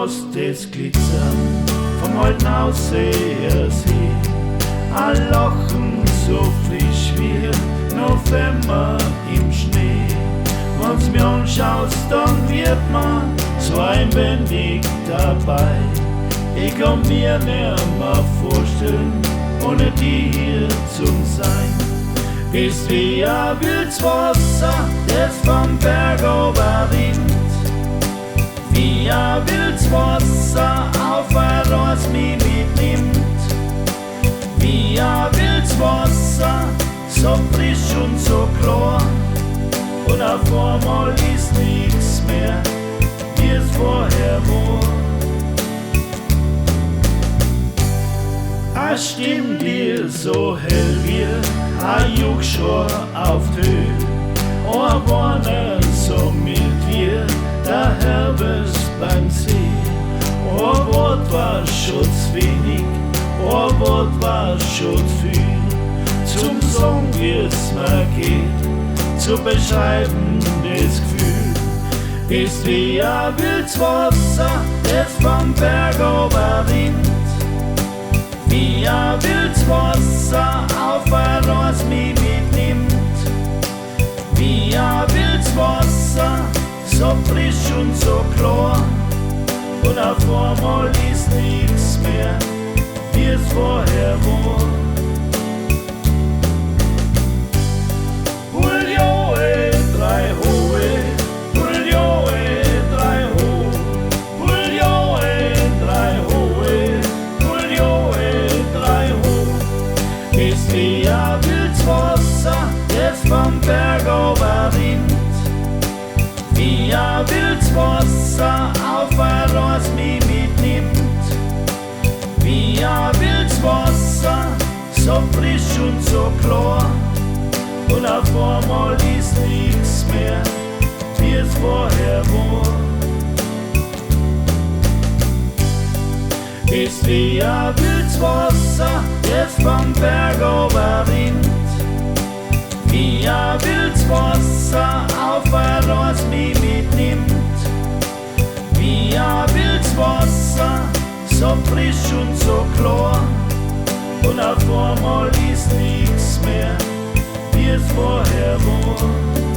aus das Glitzern vom alten Ausseher See. Ein Lachen so frisch wie November im Schnee. Wenn's mir anschaust, dann wird man so einwendig dabei. Ich kann mir nimmer vorstellen, ohne die hier zu sein. Bist wie ein wildes Wasser, das vom Berg rinnt. Wie ein wildes Wasser auf ein Ross mich mitnimmt. Wie ein wildes Wasser, so frisch und so klar. Und auf einmal ist nichts mehr, wie es vorher war. Eine Stimme, die so hell wie ein Juckschor auf die Höhe. Ein Warner so mild wie der Herbst beim See. Ein Wort war schon zu wenig, ein Wort war schon zu viel. Zum Song, wie es mir geht, zu beschreiben das Gefühl. Ist wie ein wildes Wasser, das vom Berg rinnt. Wie ein wildes Wasser auf ein Ross mich mitnimmt. Wie ein wildes Wasser, so frisch und so klar. Und auf einmal ist nichts mehr, wie es vorher war. Ist wie ein wildes Wasser, das vom Berg rinnt. Wie ein wildes Wasser auf ein Ross mich mitnimmt. Wie ein wildes Wasser, so frisch und so klar. Und auf einmal ist nichts mehr, wie es vorher war. Ist wie ein wildes Wasser, das vom Berg rinnt. Wie ein wildes Wasser auf ein Ross mich mitnimmt. Wie ein wildes Wasser, so frisch und so klar. Und auf einmal ist nichts mehr, wie es vorher war.